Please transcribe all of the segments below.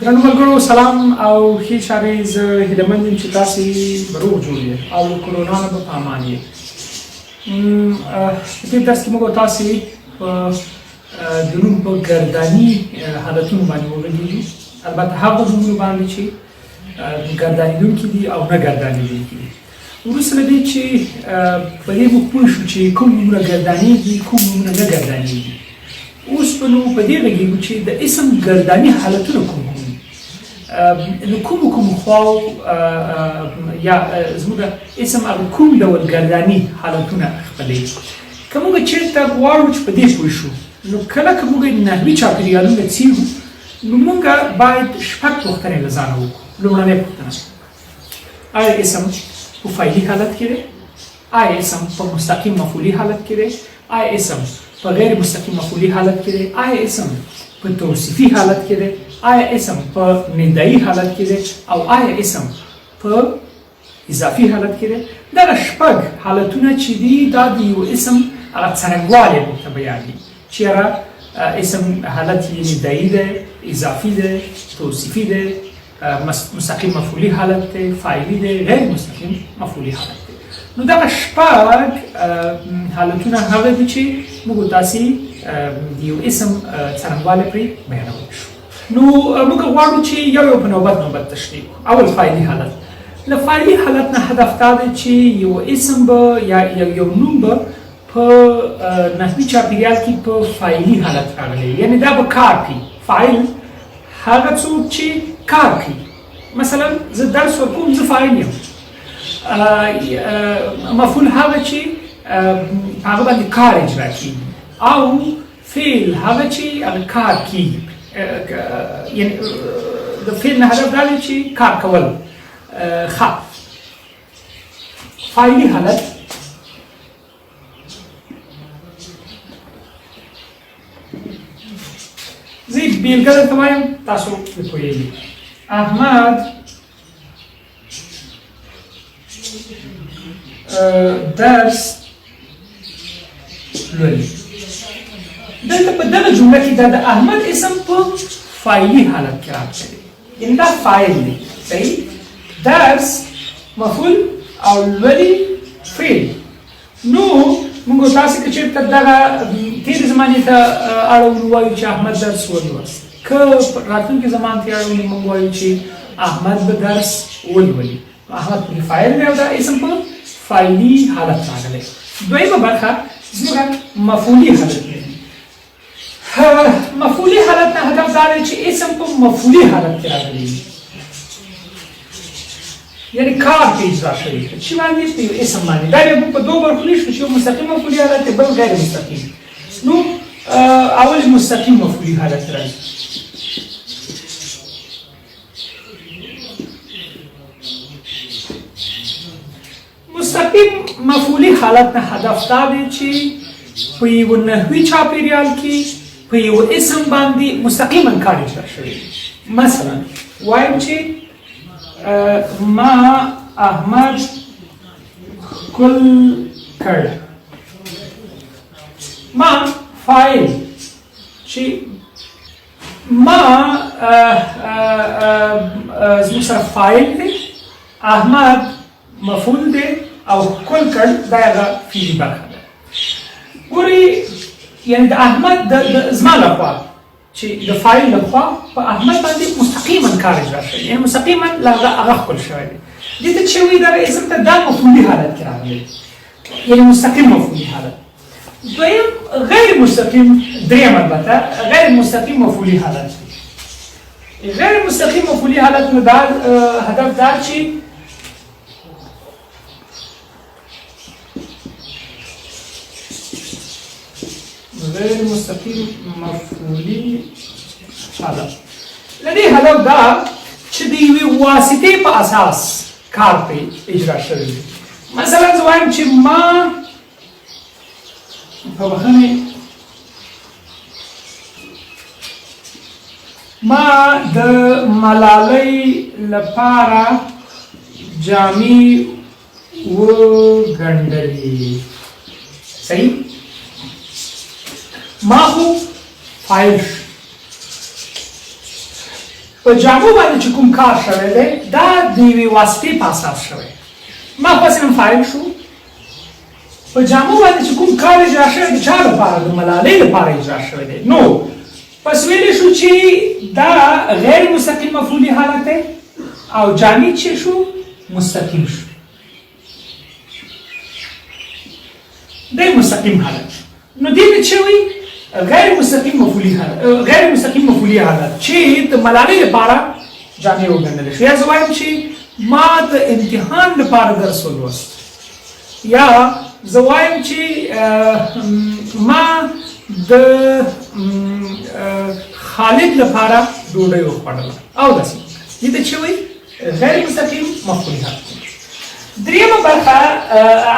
درنو ملګرو سلام او ښې چارې زه هیله مند یم چې تاسې روغ جوړ یې او له کرونا نه به په امان یې. په دې درس کې موږ او تاسې د نوم په ګرداني حالتونو باندې وغږېږو، البته هغو نومونو باندې چې ګردانېدونکي دي او نه ګردانېدونکي دي. وروسته له دې چې په دې موږ پوه شو چې کوم نومونه ګردانېږي کوم نومونه نه ګردانېږي، اوس به نو په دې غږېږو چې د اسم ګرداني حالتونه کوم نو کوم خواو یا زموږ اسم هغه کوم ډول ګرداني حالتونه خپلوي. که موږ چېرته غواړو چې په دې پوه شو، نو کله که موږ نحوي چاپېریالونه څېړو نو موږ باید شپږ پوښتنې له ځانه وکړو. لومړنۍ پوښتنه: آیا اسم په فعلي حالت کې دی؟ آیا اسم په مستقیم مفعولي حالت کې دی؟ آیا اسم په غیر مستقیم مفعولي حالت کې دی؟ آیا اسم په توصیفي حالت کې دی؟ آیا اسم په ندایي حالت کې دی؟ او آیا اسم په اضافي حالت کې دی؟ دغه شپږ حالتونه چې دي دا د یو اسم هغه څرنګوالی موږ ته بیانوي چې هغه اسم حالت یې ندایي دی، اضافي دی، توصیفي دی، مستقیم مفعولي حالت دی، فاعلي دی، غیر مستقیم مفعولي حالت دی. نو دغه شپږ حالتونه هغه دي چې موږ تاسې د یو اسم څرنګوالی پرې بیانولی شو. نو موږ غواړو چې یو په نوبت تشریح کړو. اول فاعلي حالت. له فاعلي حالت نه هدف دا دی چې یو اسم به یا یو نوم به په نحوي چاپېریال کې په فاعلي حالت راغلی، یعنې دا به کار کوي. فاعل هغه څوک چې کار کوي. مثلا زه درس ورکوم، زه فاعل یم. مفعول هغه چې هغه باندې کار اجرا کېږي، او فعل هغه چې هغه کار کېږي. یعنې د فعل نه هدف دا دی چې کار کول. ښه، فاعلي حالت. زه بېلګه درته وایم، تاسو پرې پوهېږئ. احمد درس لولي. دلته په دغه جمله کې دا د احمد اسم په فاعلي حالت کې راغلی، یعنې دا فاعل دی. صحیح؟ درس مفعول او لولي فعل. نو موږ تاسې که چېرته دغه تېرې زمانې ته اړولو وایو چې احمد درس ولوست، که راتلونکي زمان ته اړولو موږ وایو چې احمد به درس ولولي. احمد پرې فاعل دی او دا اسم په فاعلي حالت راغلی. دویمه برخه زموږ مفعولي حالت دی. مفعولي حالت نه هدف دا دی چې اسم په مفعولي حالت کې راغلی، یعنې کار پې اجرا شوی چې باندې په یو اسم باندې. دا بیا موږ په دوو برخو ویشو چې یو مستقیم مفعولي حالت دی، بل غیر مستقیم. نو اول مستقیم مفعولي حالت راځي. مستقیم مفعولي حالت نه هدف دا دی چې په یو نحوي چاپېریال کې په یو اسم باندې مستقیما کار اجرا شوی. مثلا وایم چې ما احمد ښکل کړ. ما فاعل چې ما زموږ سره فاعل دی، احمد مفعول دی او ښکل کړ دا هغه فعلي برخه ده. ګورئ، یعنې د احمد زما لخوا چې د فاعل لخوا په احمد باندې مستقیما کار اجرا شوی، یعنې مستقیما هغه ښکل شوی دی. دې ته چې وایي دغه اسم ته دا مفعولي حالت کې راغلی، یعنې مستقیم مفعولي حالت. دویم غیر مستقیم، دریم البته غیر مستقیم مفعولي حالت. غیر مستقیم مفعولي حالت نو دا هدف دا چې غیر مستقیم مفعولي حالت. له دې هدف دا چې د یوې واسطې په اساس کار پرې اجرا شوی دی. مثلا زه وایم چې ما په بښنې ما د ملالۍ لپاره جامې وګنډلې. صحیح؟ ما خو فاعل شو، په جامو باندې چې کوم کار شوی دی دا د یوې واسطې په اساس شوی ما مثلا فاعل شو په جامو باندې چې کوم کار اجرا شوی د چا لپاره د ملالۍ لپاره اجرا شوی دی نو پس ویلی شو چې دا غیر مستقیم مفعولی حالت دی او جامد چې شو مستقیم شو دی مستقیم حالت نو دې ته چې وایي غیر مستقیم مفعولی حالت چې د ملالۍ لپاره جامع وګڼل شو یا زه وایم چې ما د امتحان لپاره درس ولوست یا زه وایم چې ما د خالد لپاره ډوډۍ وخوړله او داسې دې ته چې وایي غیر مستقیم مفعولی حالت دریمه برخه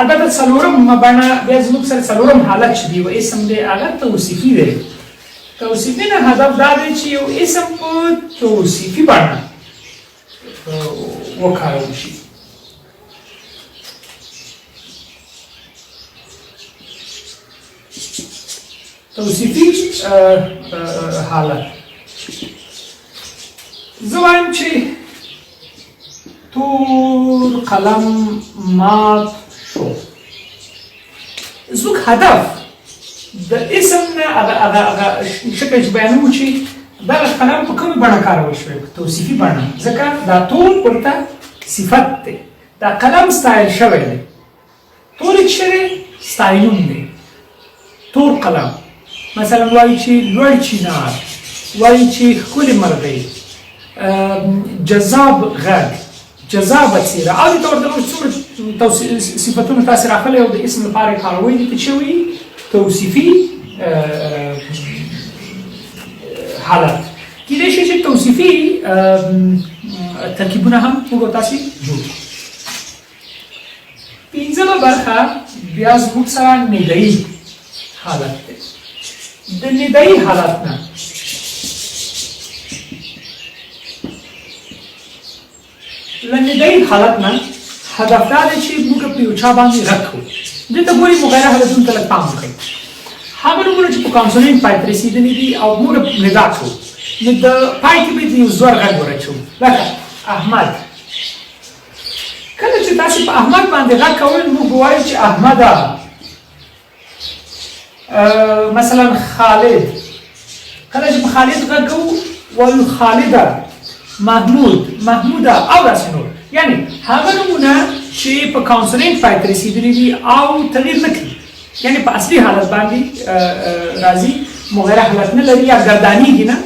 البته څلورم بڼه بیا زموږ سره څلورم حالت چې دی و اسم دی هغه توصیفي دی توصیفي نه هدف دا دی چې یو اسم په توصیفي بڼه وکارول شي توصیفي حالت زه وایم چې تور قلم مات شو زموږ هدف د اسم نه هغه شکل چې بیانوو چې دغه قلم په کومه بڼه کارول شوی په توصیفي بڼه ځکه دا تور ورته صفت دی دا قلم ستایل شوی دی تور چې دی ستایلون دی تور قلم مثلا وایي چې لوړ چینار وایي چې ښکلې مرغۍ جذاب غږ جذابه څیره او دې ته ورته نور څومره صفتونه تاسې راغلي او د اسم لپاره یې کاروئ دې ته چې وایي توصیفي حالت کیدای شي چې توصیفي ترکیبونه هم موږ او تاسې جوړ کړو پنځمه برخه بیا زموږ سره ندایي حالت دی د ندایي حالت نه له ندایي حالت نه هدف دا دی چې موږ په یو چا باندې غږ کوو دلته ګورئ مغیره حالتونو ته لږ پام وکړئ هغه نومونه چې په کانسونینټ پای ته رسېدلي دي او موږ ندا کوو نو د پای کې به د یو زور غږ ورچوو لکه احمد کله چې تاسې په احمد باندې غږ کوئ موږ وایو چې احمده مثلا خالد کله چې په خالد غږ کوو وایو خالده محمود محموده او داسې نور یعنی هغه نومونه چې په کانسونینټ پای ته رسېدلي دي او تغییر نه کوي یعنی په اصلي حالت باندې راځي مغیره حالت نه لري یا ګردانیږي نه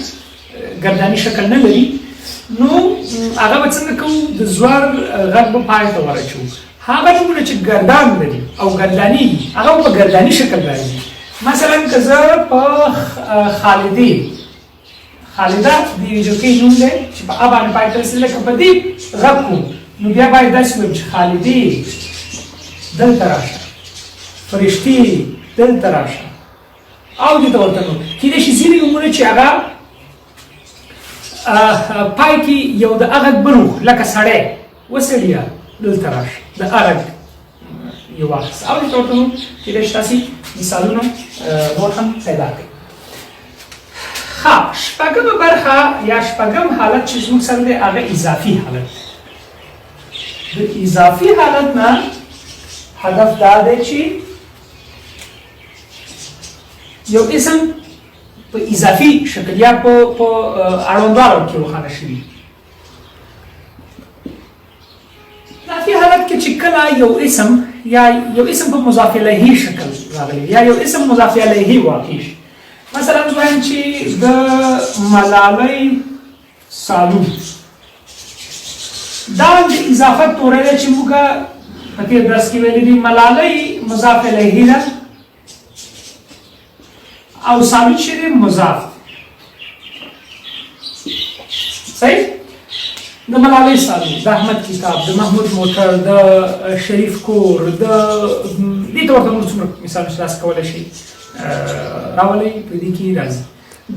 ګرداني شکل نه لري نو هغه به څنګه کوو د زور غږ به پای ته ورچوو هغه نومونه چې ګردان لري او ګردانیږي هغه به په ګرداني شکل راځي مثلا که زه په خالدې خالده د یوې جوکۍ نوم دی چې په ا باندې پای ته رسېدلی که په دې غږ کوم نو بیا باید داسې ووایم چې خالدې دلته راشه فرشتې دلته راشه او دې ته ورته نو کیدای شي ځینې نومونه چې هغه پای کې یو د هغه بل لکه سړی وسړیه دلته راشه د هغه یو واخیست او دې ته ورته نو کیدای شي تاسې مثالونه نور هم پیدا کړئ ښه شپږمه برخه یا شپږم حالت چې زموږ سره دی هغه اضافي حالت د اضافي حالت نه هدف دا دی چې یو اسم په اضافي شکل یا په اړوندوالو کې روښانه شوي اضافي حالت کې چې کله یو اسم یا یو اسم په مضاف الیه شکل راغلی یا یو اسم مضاف الیه واقع شي مثلا وایم چې د ملالۍ سالون دا د اضافت توری دی چې موږ په تېر درس کې ویلي دي ملالۍ مضاف الیه ده او سالون چې دی مضاف صحیح د ملالۍ سالون د احمد کتاب د محمود موټر د شریف کور د دې ته ورته نور څومره مثالونه چې تاسو کولی شئ راولئ په دې کې راځي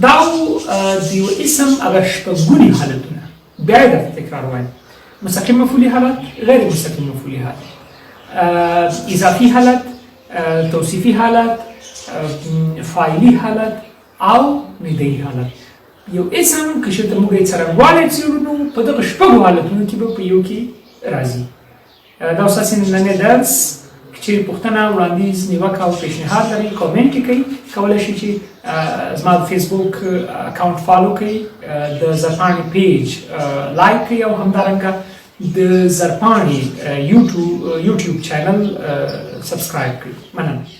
دا د یو اسم هغه شپږګوني حالتونه بیا یې درته تکرار وایم مستقیم مفعولي حالت غیر مستقیم مفعولي حالت اضافي حالت توصیفي حالت فاعلي حالت او ندایي حالت یو اسم که چېرته موږ یې څرنګوالی څېړو نو په دغه شپږو حالتونو کې به په یو کې راځي. دا ستاسې نننی درس که چېرې پوښتنه وړاندیز نیوکه او پیشنهاد لرئ کامنټ کې کوئ، کولی شئ چې زما د فیسبوک اکاونټ فالو کړئ، د زرپاڼې پیج لایک کړئ او همدارنګه د زرپاڼې یوټیوب چینل سبسکرایب کړئ. مننه.